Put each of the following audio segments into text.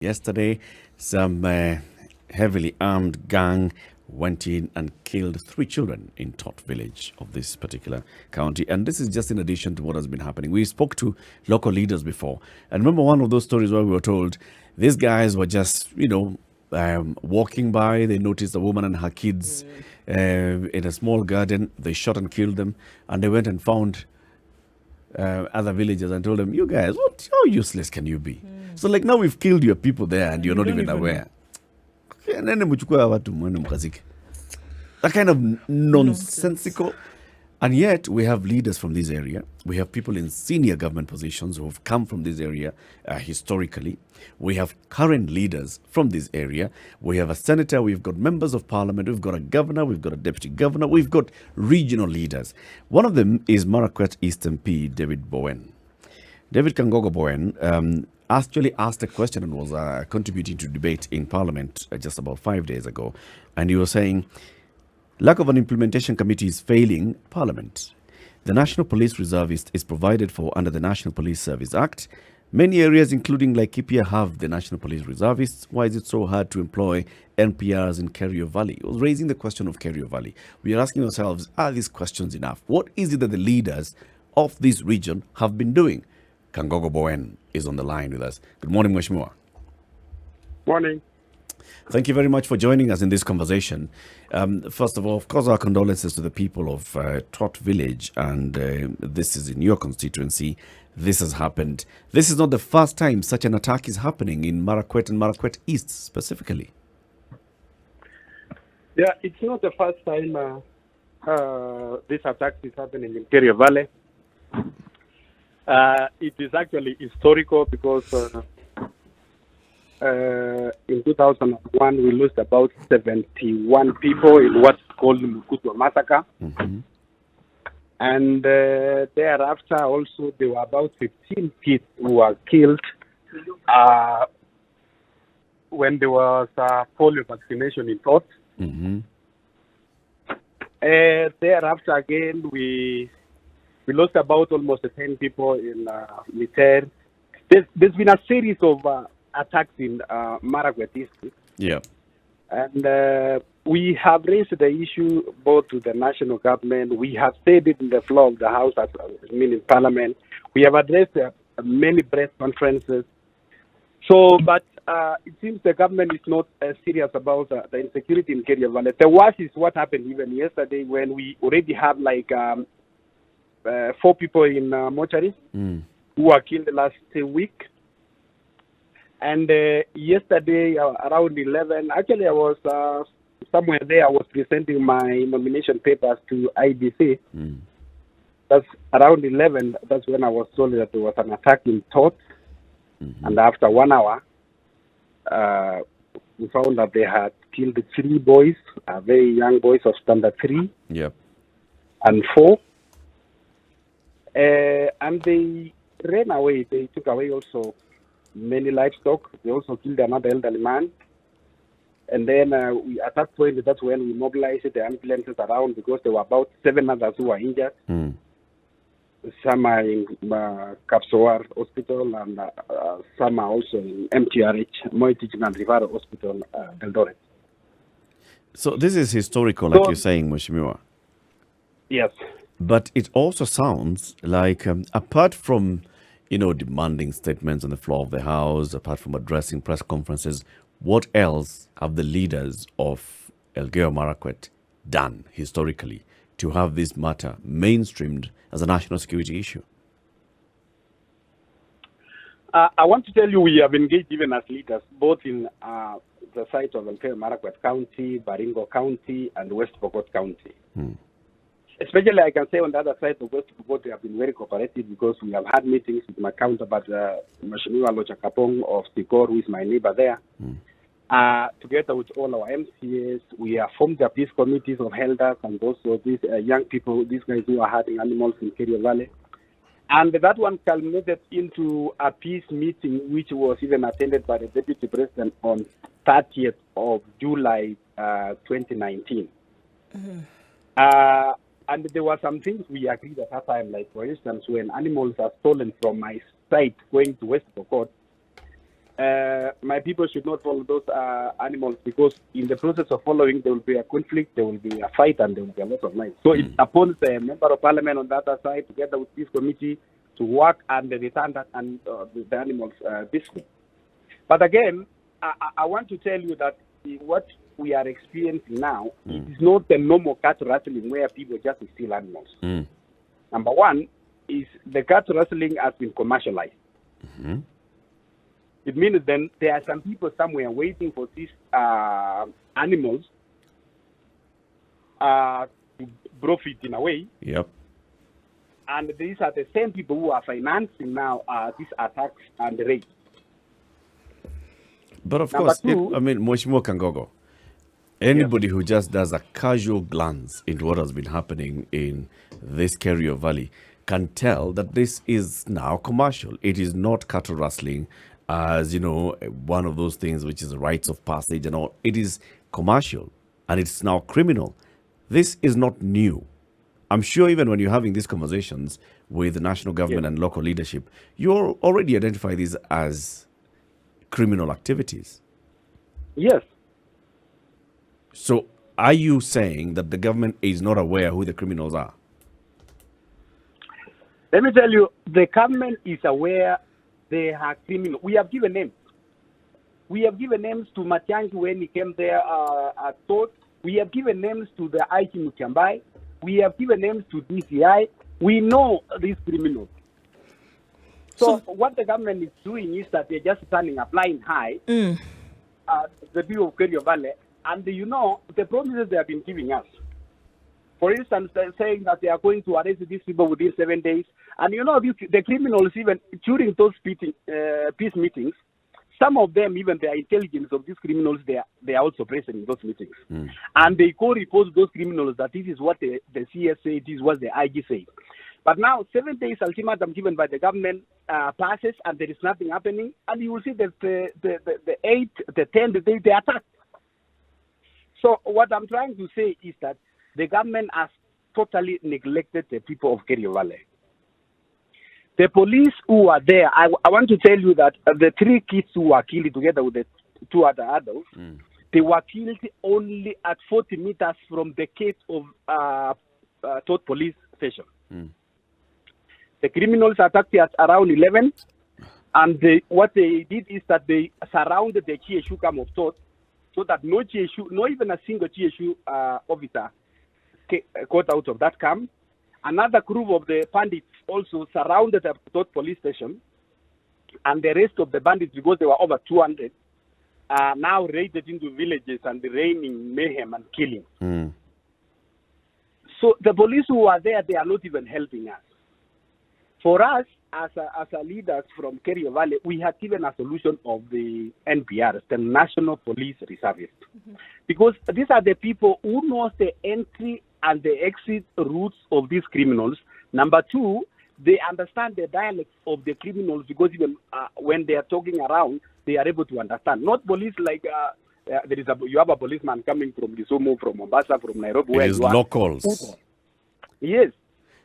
Yesterday, some heavily armed gang went in and killed 3 children in Tot village of this particular county. And this is just in addition to what has been happening. We spoke to local leaders before. And remember one of those stories where we were told these guys were just, walking by. They noticed a woman and her kids in a small garden. They shot and killed them. And they went and found other villagers and told them, you guys, how useless can you be? So like now we've killed your people there and you're not even aware. And then that kind of nonsensical. And yet we have leaders from this area. We have people in senior government positions who have come from this area historically. We have current leaders from this area. We have a senator. We've got members of parliament. We've got a governor. We've got a deputy governor. We've got regional leaders. One of them is Marakwet East MP David Bowen. David Kangogo Bowen actually asked a question and was contributing to debate in Parliament just about 5 days ago. And he was saying, lack of an implementation committee is failing Parliament. The National Police Reservist is provided for under the National Police Service Act. Many areas, including Laikipia, have the National Police Reservists. Why is it so hard to employ NPRs in Kerio Valley? It was raising the question of Kerio Valley. We are asking ourselves, are these questions enough? What is it that the leaders of this region have been doing? Kangogo Bowen is on the line with us. Good morning, Mheshimiwa. Morning. Thank you very much for joining us in this conversation. First of all, of course, our condolences to the people of Tot Village, and this is in your constituency. This has happened. This is not the first time such an attack is happening in Marakwet and Marakwet East specifically. Yeah, it's not the first time this attack is happening in Kerio Valley. It is actually historical because in 2001 we lost about 71 people in what's called Mukutwa massacre. Mm-hmm. And thereafter also there were about 15 kids who were killed when there was polio vaccination in Tot. Mm-hmm. Thereafter again we lost about almost 10 people in Miter. There's been a series of attacks in Marakwet East. Yeah. And we have raised the issue both to the national government. We have said it in the floor of the House, in Parliament. We have addressed many press conferences. So, but it seems the government is not serious about the insecurity in Kerio Valley. The worst is what happened even yesterday when we already have like 4 people in mortuaries who were killed last week. And yesterday around 11, actually I was somewhere there. I was presenting my nomination papers to IBC. That's around 11. That's when I was told that there was an attack in Tot. And after 1 hour, we found that they had killed 3 boys, very young boys of Standard 3 and 4. And they ran away. They took away also many livestock. They also killed another elderly man. And then at that point, that's when we mobilized the ambulances around because there were about 7 others who were injured. Some are in Kapsoar Hospital and some are also in MTRH, Moi Teaching and Rivaro Hospital, Eldoret. So this is historical, like you're saying, Mheshimiwa. Yes. But it also sounds like, apart from, demanding statements on the floor of the House, apart from addressing press conferences, what else have the leaders of Elgeyo Marakwet done historically to have this matter mainstreamed as a national security issue? I want to tell you we have engaged even as leaders, both in the site of Elgeyo Marakwet County, Baringo County, and West Pokot County. Especially, I can say on the other side of West Pokot, they have been very cooperative because we have had meetings with my counterpart, Mheshimiwa Locha Kapong of Sikor, who is my neighbor there. Together with all our MCAs, we have formed the peace committees of elders and also these young people, these guys who are herding animals in Kerio Valley. And that one culminated into a peace meeting, which was even attended by the Deputy President on 30th of July 2019. And there were some things we agreed at that time, like, for instance, when animals are stolen from my site going to West Pokot, my people should not follow those animals, because in the process of following, there will be a conflict, there will be a fight, and there will be a lot of life. So it's upon the member of parliament on the other side, together with this committee, to work and return that and the animals peacefully. But again, I want to tell you that what we are experiencing now is not the normal cat rustling where people just steal animals. Number one is the cat rustling has been commercialized. It means then there are some people somewhere waiting for these animals to profit in a way. Yep. And these are the same people who are financing now these attacks and raids. But of course, Mheshimiwa Kangogo, anybody who just does a casual glance into what has been happening in this Kerio Valley can tell that this is now commercial. It is not cattle rustling, as one of those things which is the rites of passage and all. It is commercial, and it's now criminal. This is not new. I'm sure even when you're having these conversations with the national government and local leadership, you already identify these as criminal activities. Yes. So are you saying that the government is not aware who the criminals are? Let me tell you, the government is aware they are criminals. We have given names. We have given names to Matiang'i when he came there at Port. We have given names to the IG Mukambai. We have given names to DCI. We know these criminals. So what the government is doing is that they're just standing a blind high the view of Kerio Valley. And the promises they have been giving us. For instance, they're saying that they are going to arrest these people within 7 days. And the criminals, even during those peace meetings, some of them, even the intelligence of these criminals, they are also present in those meetings. And they co-report those criminals that this is what the CS said, this is what the IG said. But now, 7 days ultimatum given by the government passes, and there is nothing happening. And you will see that the 8th, the 10th day, they attack. So what I'm trying to say is that the government has totally neglected the people of Kerio Valley. The police who are there, I want to tell you that the 3 kids who were killed together with the 2 other adults, they were killed only at 40 meters from the gate of Todd police station. The criminals attacked at around 11, and what they did is that they surrounded the GSU camp of Todd, so that no GSU, not even a single GSU officer got out of that camp. Another group of the bandits also surrounded the Todd police station, and the rest of the bandits, because there were over 200, now raided into villages and raining mayhem and killing. So the police who are there, they are not even helping us. For us, as a leaders from Kerio Valley, we have given a solution of the NPRs, the National Police Reservists. Because these are the people who know the entry and the exit routes of these criminals. Number 2, they understand the dialects of the criminals, because even when they are talking around, they are able to understand. Not police like you have a policeman coming from Kisumu, from Mombasa, from Nairobi. It is locals. Yes.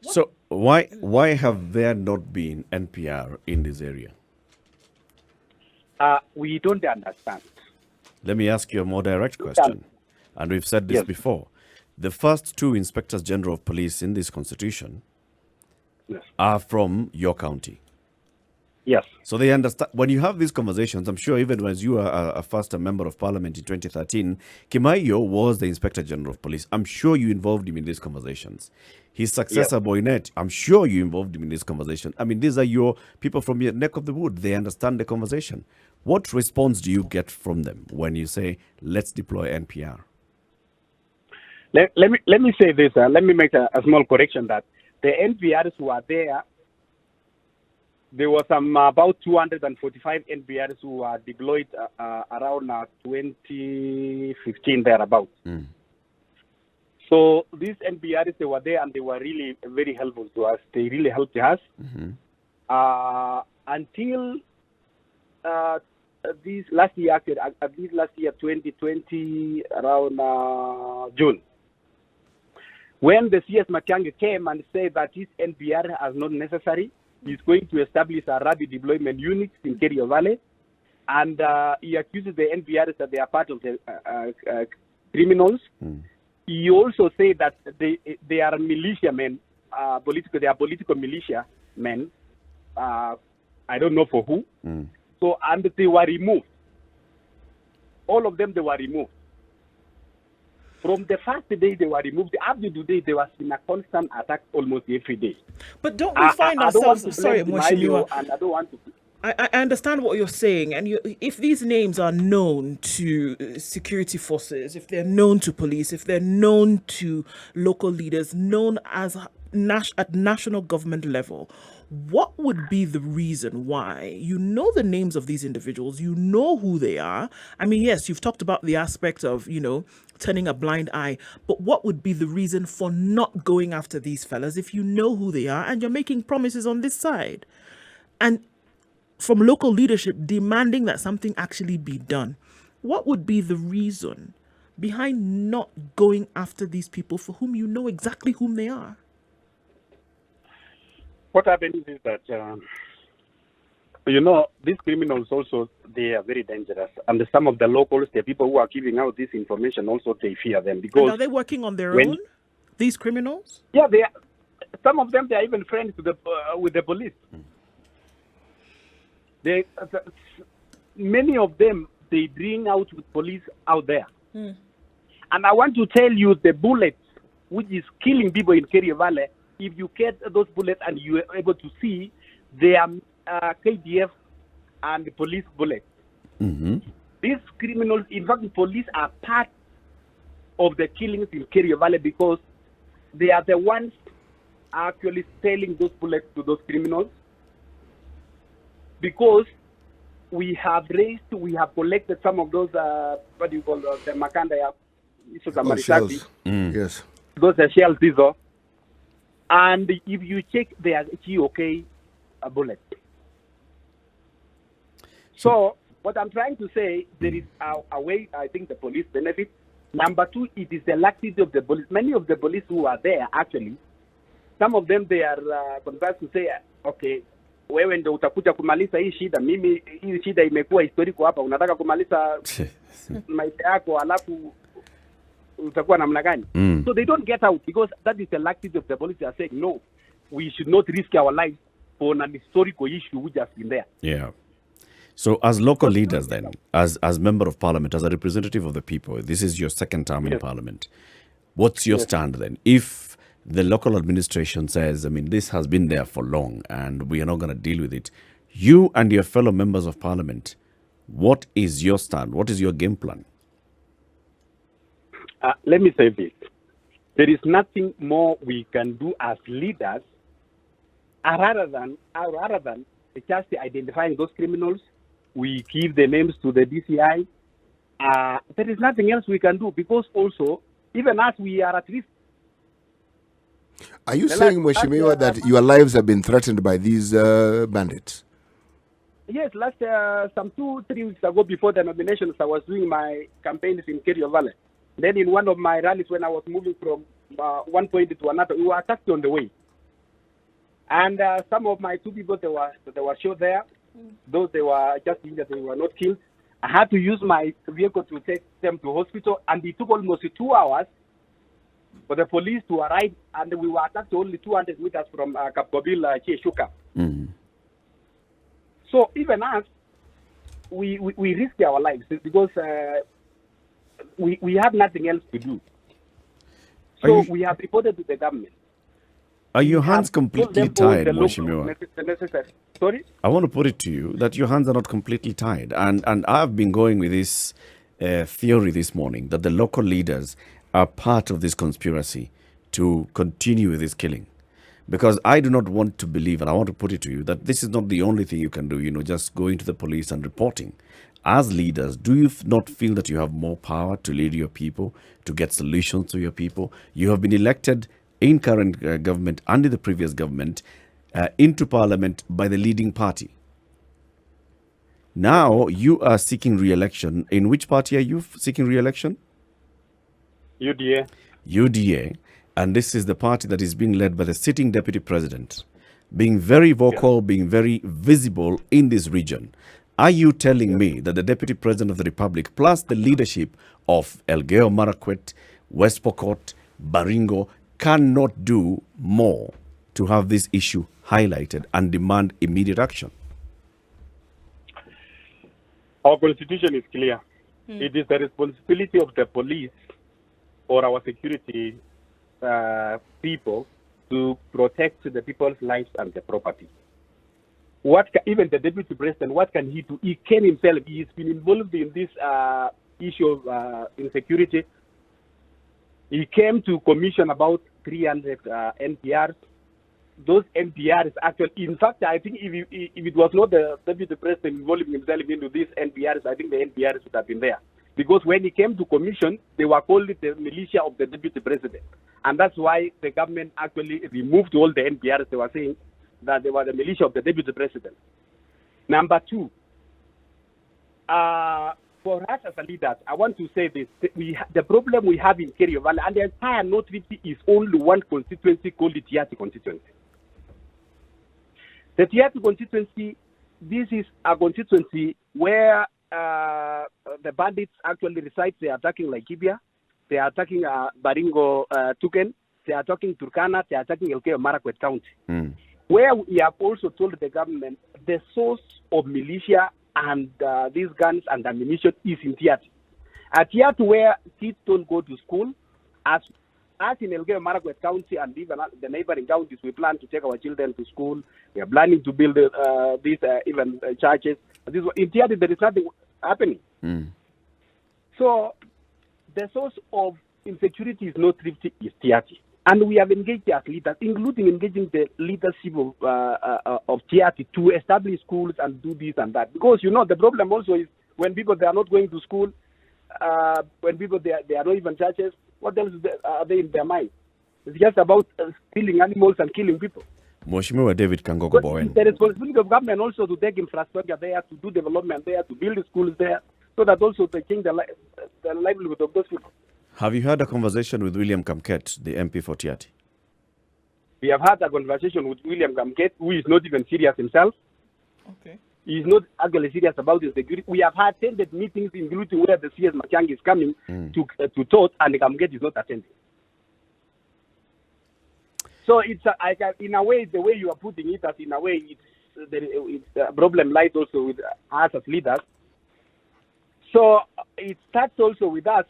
So why have there not been NPR in this area? We don't understand. Let me ask you a more direct question. And we've said this before. The first 2 inspectors general of police in this constitution are from your county. Yes. So they understand. When you have these conversations, I'm sure even when you were a first member of parliament in 2013, Kimaiyo was the inspector general of police. I'm sure you involved him in these conversations. His successor, Bowen, I'm sure you involved him in this conversation. I mean, these are your people from your neck of the wood. They understand the conversation. What response do you get from them when you say, let's deploy NPR? Let me say this. Let me make a small correction that the NPRs who are there, there were some about 245 NPRs who were deployed around 2015 thereabouts. So these NPRs, they were there and they were really very helpful to us. They really helped us until this last year, 2020, around June, when the CS Matiang'i came and said that this NPR is not necessary. He's going to establish a rapid deployment unit in Kerio Valley. and he accuses the NPRs that they are part of the criminals. He also said that they are militiamen, they are political militia men. I don't know for who. So, and they were removed. All of them, they were removed. From the first day they were removed, up to today, there was been a constant attack almost every day. But don't we find ourselves... Sorry, Mweshimiwa. And I don't want to... I understand what you're saying, and if these names are known to security forces, if they're known to police, if they're known to local leaders, known as at national government level, what would be the reason why you know the names of these individuals, you know who they are? I mean, yes, you've talked about the aspect of, turning a blind eye, but what would be the reason for not going after these fellas if you know who they are and you're making promises on this side? And from local leadership demanding that something actually be done. What would be the reason behind not going after these people for whom you know exactly whom they are? What happens is that, these criminals also, they are very dangerous. And some of the locals, the people who are giving out this information also, they fear them. Because and are they working on their own, these criminals? Yeah, they are. Some of them, they are even friends with the police. Many of them, they bring out with police out there. And I want to tell you, the bullets, which is killing people in Kerio Valley, if you get those bullets and you are able to see, they are KDF and police bullets. These criminals, in fact, the police are part of the killings in Kerio Valley because they are the ones actually selling those bullets to those criminals. Because we have collected some of those, the Makanda, shells. Yes. Those are shells, these are. And if you check, they are GOK bullets. So, what I'm trying to say, there is a way I think the police benefit. Number two, it is the laxity of the police. Many of the police who are there, actually, some of them, they are convinced to say, okay, wewe ndio utakuja kumaliza hii shida. Mimi hii shida imekuwa historiko hapa. Unataka kumaliza maisha yako alafu utakuwa namna gani? So they don't get out because that is the laxity of the police. They are saying, no, we should not risk our lives for an historical issue which has been there. Yeah. So as local leaders then, as member of parliament, as a representative of the people, this is your second term in parliament. What's your stand then? If the local administration says, I mean, this has been there for long and we are not going to deal with it, you and your fellow members of parliament, what is your stand? What is your game plan? Let me say this. There is nothing more we can do as leaders rather than just identifying those criminals. We give the names to the DCI. There is nothing else we can do because also, even as we are at risk. Are you saying, Mweshimiwa, that your lives have been threatened by these bandits? Yes, some 2-3 weeks ago before the nominations, I was doing my campaigns in Kerio Valley. Then in one of my rallies, when I was moving from one point to another, we were attacked on the way. And some of my 2 people, they were shot there. Those they were just injured, they were not killed. I had to use my vehicle to take them to hospital, and it took almost 2 hours for the police to arrive, and we were attacked only 200 meters from Kapkobil, Chieshuka. So even us, we risk our lives because we have nothing else to do. So we have reported to the government. Are your hands completely tied, Mweshimiwa? Sorry? I want to put it to you that your hands are not completely tied. And I've been going with this theory this morning that the local leaders are part of this conspiracy to continue with this killing. Because I do not want to believe, and I want to put it to you, that this is not the only thing you can do, just going to the police and reporting. As leaders, do you not feel that you have more power to lead your people, to get solutions to your people? You have been elected in current government, under the previous government, into parliament by the leading party. Now you are seeking re-election. In which party are you seeking re-election? UDA. UDA. And this is the party that is being led by the sitting deputy president, being very vocal, being very visible in this region. Are you telling me that the Deputy President of the Republic, plus the leadership of Elgeyo Marakwet, West Pokot, Baringo, cannot do more to have this issue highlighted and demand immediate action? Our constitution is clear. It is the responsibility of the police or our security people to protect the people's lives and their property. Even the deputy president, what can he do? He can himself. He's been involved in this issue of insecurity. He came to commission about 300 NPRs. Those NPRs actually, in fact, I think if it was not the deputy president involving himself into these NPRs, I think the NPRs would have been there. Because when he came to commission, they were called the militia of the deputy president. And that's why the government actually removed all the NPRs. They were saying that they were the militia of the deputy president. Number two, for us as a leaders, I want to say this. The problem we have in Kerio Valley and the entire North Rift is only one constituency called the Tiati constituency. The Tiati constituency, this is a constituency where the bandits actually reside. They are attacking Laikipia, they are attacking Baringo Tuken, they are attacking Turkana, they are attacking Elgeyo Marakwet County. Where we have also told the government the source of militia and these guns and ammunition is in Tiati. At Tiati, where kids don't go to school, as in Elgeyo Marakwet County and even the neighboring counties, we plan to take our children to school. We are planning to build these even churches. In Tiati, there is nothing happening. So the source of insecurity is not Rift, is Tiati. And we have engaged as leaders, including engaging the leadership of Tiati to establish schools and do this and that. Because, the problem also is when people, they are not going to school, when people, they are not even churches, what else are they in their mind? It's just about stealing animals and killing people. Mheshimiwa David Kangogo Bowen. It's the responsibility of government also to take infrastructure there, to do development there, to build schools there, so that also to change the livelihood of those people. Have you had a conversation with William Kamket, the MP for Tiati? We have had a conversation with William Kamket, who is not even serious himself. Okay. He is not actually serious about the security. We have had attended meetings, including where the CS Machang is coming to talk, and Kamket is not attending. So it's in a way, the way you are putting it, as in a way, it's a problem lies also with us as leaders. So it starts also with us.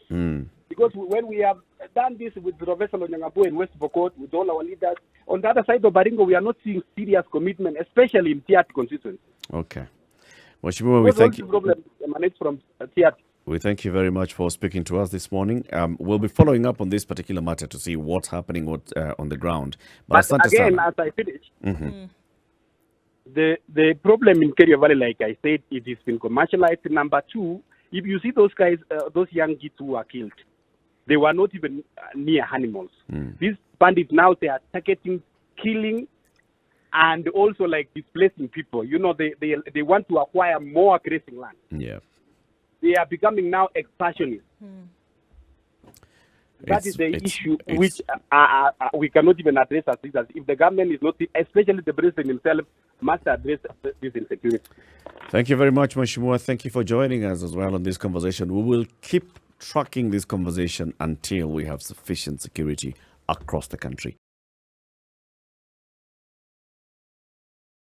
Because when we have done this with Professor Lonyangapu in West Pokot, with all our leaders, on the other side of Baringo, we are not seeing serious commitment, especially in Tiati constituency. Okay. Mheshimiwa, we thank you. Problem emanates from Tiati. We thank you very much for speaking to us this morning. We'll be following up on this particular matter to see what's happening on the ground. But again, as I finish, the problem in Kerio Valley, like I said, it has been commercialized. Number two, if you see those guys, those young kids who were killed, they were not even near animals. These bandits now, they are targeting, killing, and also like displacing people. They want to acquire more grazing land. Yeah. They are becoming now expansionists. That is the issue which we cannot even address as leaders. If the government is not, especially the president himself, must address this insecurity. Thank you very much, Mheshimiwa. Thank you for joining us as well on this conversation. We will keep tracking this conversation until we have sufficient security across the country.